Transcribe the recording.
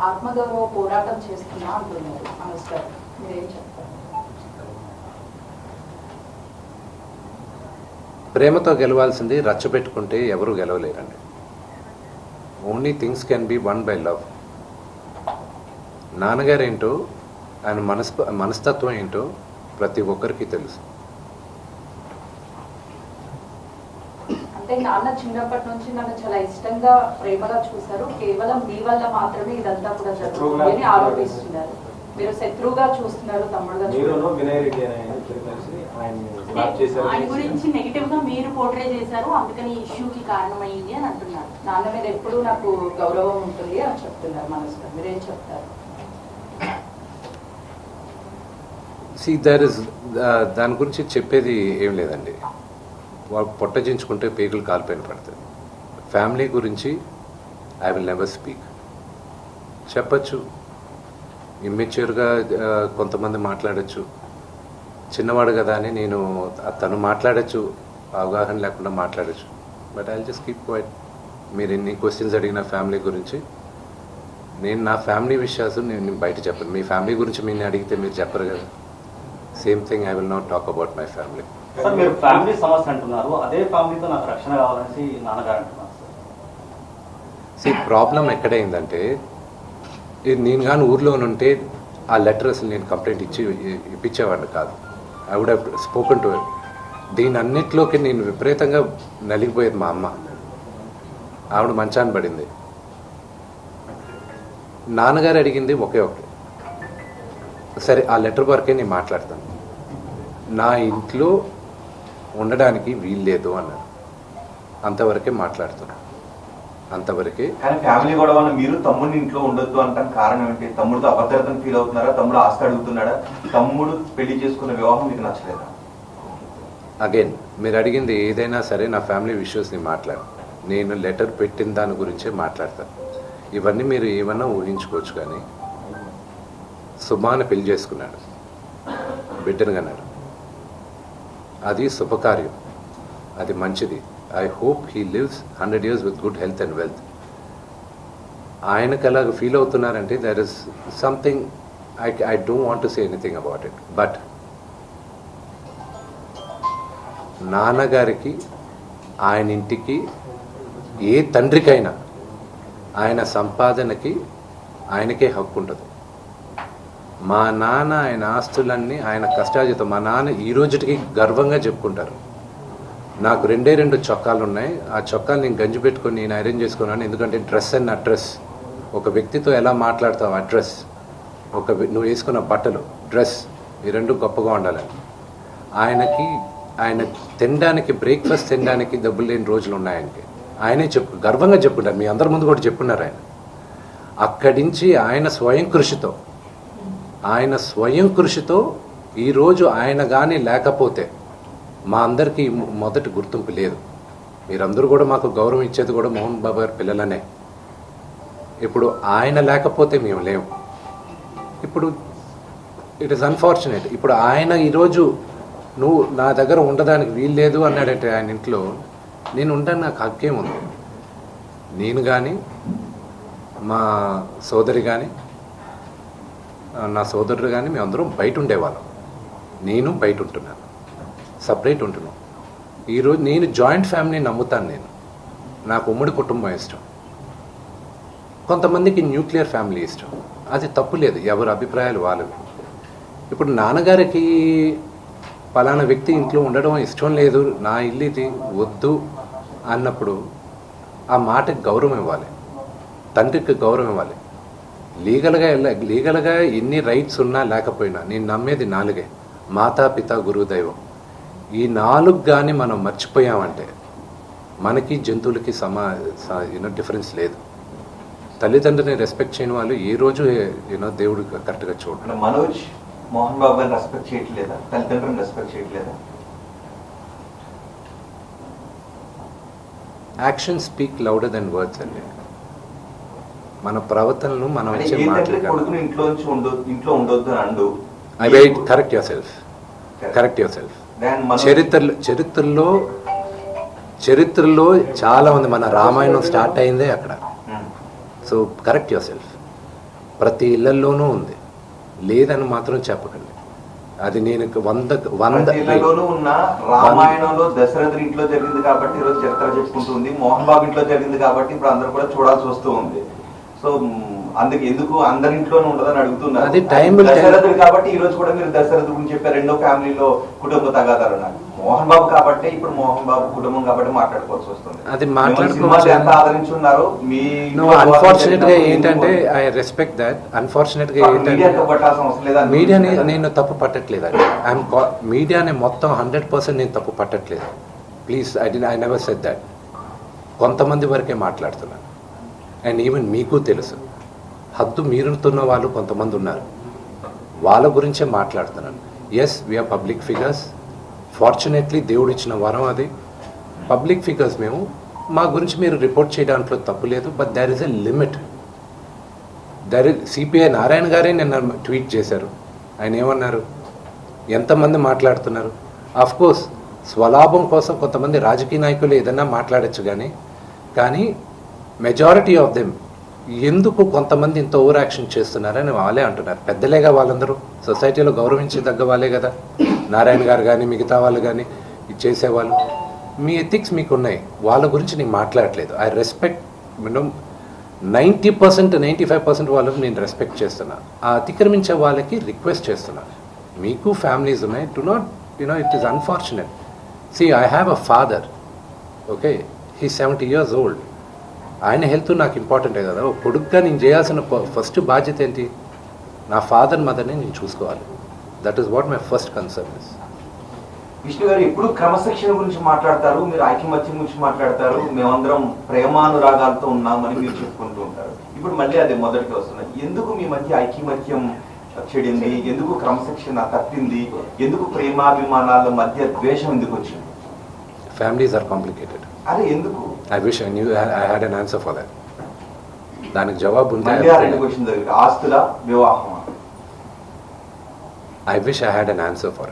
ఆత్మగౌరవ పోరాటం చేస్తున్నా అంటున్నారు మనస్టర్, మీరేం చెప్తారు? ప్రేమతో గెలవాల్సింది రచ్చబెట్టుకుంటే ఎవరు గెలవలేరండి. Only things can be won by love. నాన్నగారేంటో ఆయన మనస్తత్వం ఏంటో ప్రతి ఒక్కరికి తెలుసు. అంటే నాన్న చిన్నప్పటి నుంచి నన్ను చాలా ఇష్టంగా ప్రేమగా చూశారు, కేవలం మీ వల్ల మాత్రమే ఇదంతా కూడా జరుగుతుంది అని ఆరోపిస్తున్నారు. మీరు శత్రువుగా చూస్తున్నారు, తమ్ముడుగా ఆయన గురించి నెగిటివ్ గా మీరు పోర్ట్రే చేశారు, అందుకని ఇష్యూకి కారణమైంది అని అంటున్నారు. నాన్న మీద ఎప్పుడూ నాకు గౌరవం ఉంటుంది అని చెప్తున్నారు మనసులో, మీరేం చెప్తారు? దాని గురించి చెప్పేది ఏం లేదండి. వాళ్ళు పొట్టజించుకుంటే పేగులు కాలిపోయిన పడుతుంది. ఫ్యామిలీ గురించి ఐ విల్ నెవర్ స్పీక్. చెప్పచ్చు, ఇమ్మెచ్యూర్గా కొంతమంది మాట్లాడచ్చు, చిన్నవాడు కదా అని నేను తను మాట్లాడచ్చు, అవగాహన లేకుండా మాట్లాడచ్చు. But I just keep quiet. మీరు ఎన్ని క్వశ్చన్స్ అడిగిన ఫ్యామిలీ గురించి, నేను నా ఫ్యామిలీ విషయాలు నేను బయట చెప్పను. మీ ఫ్యామిలీ గురించి మీరు అడిగితే మీరు చెప్పరు కదా. Same thing I will not talk about my family. Sir, మీరు ఫ్యామిలీ సమస్య అంటున్నారు, అదే ఫ్యామిలీతో నాకు రక్షణ కావాలని నాన్నగారు అంటున్నారు. ప్రాబ్లం ఎక్కడైందంటే, నేను కానీ ఊర్లో ఉంటే ఆ లెటర్ అసలు నేను కంప్లైంట్ ఇప్పించేవాడిని కాదు. I would have spoken to. దీని అన్నిట్లోకి నేను విపరీతంగా నలిగిపోయేది మా అమ్మ. ఆవిడ మంచాన్ని పడింది. నాన్నగారు అడిగింది ఒకే ఒకటి, సరే ఆ లెటర్ వరకే నేను మాట్లాడతాను, నా ఇంట్లో ఉండడానికి వీల్లేదు అన్నారు. అంతవరకే మాట్లాడుతున్నాను, అంతవరకే. కానీ ఫ్యామిలీ గొడవ వల్ల మీరు తమ్ముడిని ఇంట్లో ఉండొద్దు అంటానికి కారణం ఏంటి? తమ్ముడితో అభద్రతను ఫీల్ అవుతున్నారా? తమ్ముడు ఆస్తి అడుగుతున్నాడా? తమ్ముడు పెళ్లి చేసుకున్న వివాహం మీకు నచ్చలేదా? అగైన్ మీరు అడిగింది ఏదైనా సరే నా ఫ్యామిలీ విషయస్ని మాట్లాడు. నేను లెటర్ పెట్టిన దాని గురించే మాట్లాడతాను. ఇవన్నీ మీరు ఏమన్నా ఊహించుకోవచ్చు. కానీ సుమాని పెళ్లి చేసుకున్నాడు, బిడ్డను కన్నాడు, అది శుభకార్యం, అది మంచిది. I hope he lives 100 years with good health and wealth. ఆయనకు అలాగ ఫీల్ అవుతున్నారంటే there is something I don't want to say anything about it. But నాన్నగారికి, ఆయన ఇంటికి, ఏ తండ్రికైనా ఆయన సంపాదనకి ఆయనకే హక్కు ఉంటుంది. మా నాన్న ఆయన ఆస్తులన్నీ ఆయన కష్టార్జితం. మా నాన్న ఈ రోజుకి గర్వంగా చెప్పుకుంటారు, నాకు 2 చొక్కాలు ఉన్నాయి, ఆ చొక్కాలు నేను గంజి పెట్టుకొని నేను ఐరన్ చేసుకున్నాను. ఎందుకంటే డ్రెస్ అండ్ అడ్రస్, ఒక వ్యక్తితో ఎలా మాట్లాడతావు అడ్రస్, నువ్వు వేసుకున్న బట్టలు, డ్రెస్, ఈ రెండు గొప్పగా ఉండాలని. ఆయన తినడానికి, బ్రేక్ఫాస్ట్ తినడానికి డబ్బులు లేని రోజులు ఉన్నాయనికి ఆయనే గర్వంగా చెప్పుకుంటారు. మీ అందరి ముందు కూడా చెప్పున్నారు. ఆయన అక్కడి నుంచి ఆయన స్వయం కృషితో ఈరోజు ఆయన కానీ లేకపోతే మా అందరికీ మొదటి గుర్తింపు లేదు. మీరందరూ కూడా మాకు గౌరవం ఇచ్చేది కూడా మోహన్ బాబు గారి పిల్లలనే. ఇప్పుడు ఆయన లేకపోతే మేము లేవు. ఇప్పుడు ఇట్ ఈస్ అన్ఫార్చునేట్. ఇప్పుడు ఆయన ఈరోజు నువ్వు నా దగ్గర ఉండడానికి వీల్లేదు అన్నాడంటే ఆయన ఇంట్లో, నేను ఉండడానికి నాకు హక్కేముంది? నేను కానీ, మా సోదరి కానీ, నా సోదరుడు కానీ మేమందరం బయట ఉండేవాళ్ళం. నేను బయట ఉంటున్నాను, సపరేట్ ఉంటున్నాను. ఈరోజు నేను జాయింట్ ఫ్యామిలీని నమ్ముతాను. నాకు ఉమ్మడి కుటుంబం ఇష్టం. కొంతమందికి న్యూక్లియర్ ఫ్యామిలీ ఇష్టం, అది తప్పు లేదు, ఎవరి అభిప్రాయాలు వాళ్ళవి. ఇప్పుడు నాన్నగారికి పలానా వ్యక్తి ఇంట్లో ఉండడం ఇష్టం లేదు, నా ఇల్లు ఇది వద్దు అన్నప్పుడు ఆ మాటకి గౌరవం ఇవ్వాలి, తండ్రికి గౌరవం ఇవ్వాలి. లీగల్గా ఎన్ని రైట్స్ ఉన్నా లేకపోయినా నేను నమ్మేది 4: మాతా, పిత, గురువు, దైవం. ఈ 4 కానీ మనం మర్చిపోయామంటే మనకి జంతువులకి డిఫరెన్స్ లేదు. తల్లిదండ్రులని రెస్పెక్ట్ చేయని వాళ్ళు ఏ రోజు దేవుడు కరెక్ట్గా చూడండి. మనోజ్ మోహన్ బాబు గారిని రెస్పెక్ట్ చేయట్లేదా? తల్లిదండ్రులను రెస్పెక్ట్ చేయట్లేదా? Action speak louder than words అండి. మన ప్రవర్తనను మనం ఇచ్చే మాటలు. ఇంట్లో ఉండొద్దు అండు. Correct your self. చరిత్రలో చాలా ఉంది. మన రామాయణం స్టార్ట్ అయిందే అక్కడ. So correct your self. ప్రతి ఇళ్లలోనూ ఉంది, లేదని మాత్రం చెప్పకండి. అది నేను ప్రతి ఇళ్లలోనూ ఉన్న రామాయణంలో దశరథుడి ఇంట్లో జరిగింది కాబట్టి ఈరోజు చరిత్ర చెప్పుకుంటుంది, మోహన్ బాబు ఇంట్లో జరిగింది కాబట్టి ఇప్పుడు అందరూ కూడా చూడాల్సి వస్తూ ఉంది. సో అందుకు ఎందుకు అందరి ఇంట్లోనే ఉండదని అడుగుతున్నారు. అది టైం దశరథుడు కాబట్టి ఈ రోజు కూడా మీరు దశరథుడు గురించి చెప్పారు, రెండో ఫ్యామిలీలో కుటుంబ తగాదాలు ఉన్నాయి. మోహన్ బాబు కాబట్టి ఇప్పుడు మోహన్ బాబు కుటుంబం కాబట్టి మాట్లాడుకోవాల్సి వస్తుంది. అది ఎంత ఆదరించున్నారు మీ అన్ఫార్చునేట్ గా ఏంటంటే ఐ రెస్పెక్ట్ దట్. అన్ఫార్చునేట్ గా ఏంటంటే పట్టాల్సిన అవసరం లేదా, మీడియాని నేను తప్పు పట్టట్లేదు అండి. మీడియాని మొత్తం 100% నేను తప్పు పట్టట్లేదు. Please I never said that. కొంతమంది వరకే మాట్లాడుతున్నాను. అండ్ ఈవెన్ మీకు తెలుసు, హద్దు మీరుతున్న వాళ్ళు కొంతమంది ఉన్నారు, వాళ్ళ గురించే మాట్లాడుతున్నాను. Yes, we are public figures. Fortunately దేవుడు ఇచ్చిన వరం అది. పబ్లిక్ ఫిగర్స్ మేము, మా గురించి మీరు రిపోర్ట్ చేయడానికి తప్పు లేదు. But there is a limit. CPI Narayana గారే నిన్న ట్వీట్ చేశారు. ఆయన ఏమన్నారు? ఎంతమంది మాట్లాడుతున్నారు? ఆఫ్ కోర్స్ స్వలాభం కోసం కొంతమంది రాజకీయ నాయకులు ఏదన్నా మాట్లాడచ్చు, కానీ మెజారిటీ ఆఫ్ దెమ్ ఎందుకు కొంతమంది ఇంత ఓవర్ యాక్షన్ చేస్తున్నారని వాళ్ళే అంటున్నారు. పెద్దలేగా వాళ్ళందరూ, సొసైటీలో గౌరవించదగ్గ వాళ్ళే కదా. నారాయణ గారు కానీ మిగతా వాళ్ళు కానీ ఇది చేసేవాళ్ళు. మీ ఎథిక్స్ మీకు ఉన్నాయి, వాళ్ళ గురించి నేను మాట్లాడట్లేదు. ఐ రెస్పెక్ట్ 90%, 95% వాళ్ళకి నేను రెస్పెక్ట్ చేస్తున్నాను. ఆ అతిక్రమించే వాళ్ళకి రిక్వెస్ట్ చేస్తున్నాను, మీకు ఫ్యామిలీస్ ఉన్నాయి, do not it is unfortunate. See, I have a father, okay, he 70 years old. ఆయన హెల్త్ నాకు ఇంపార్టెంటే కదా. కొడుకుగా నేను చేయాల్సిన ఫస్ట్ బాధ్యత ఏంటి? నా ఫాదర్ మదర్ని నేను చూసుకోవాలి. That is what my first concern is. Vishnu గారు ఎప్పుడు క్రమశిక్షణ గురించి మాట్లాడతారు, మీరు ఐకమత్యం గురించి మాట్లాడతారు, మేమందరం ప్రేమానురాగాలతో ఉన్నామని మీరు చెప్పుకుంటూ ఉంటారు. ఇప్పుడు మళ్ళీ అది మొదటికి వస్తున్నది. ఎందుకు మీ మధ్య ఐకమత్యం చెడింది? ఎందుకు క్రమశిక్షణ తప్పింది? ఎందుకు ప్రేమాభిమానాల మధ్య ద్వేషం ఎందుకు వచ్చింది? Families are complicated. అదే ఎందుకు? I wish I knew I had an answer for that. దానికి జవాబు ఉంది. ఆస్తుల వివాహమా? I wish I had an answer for it.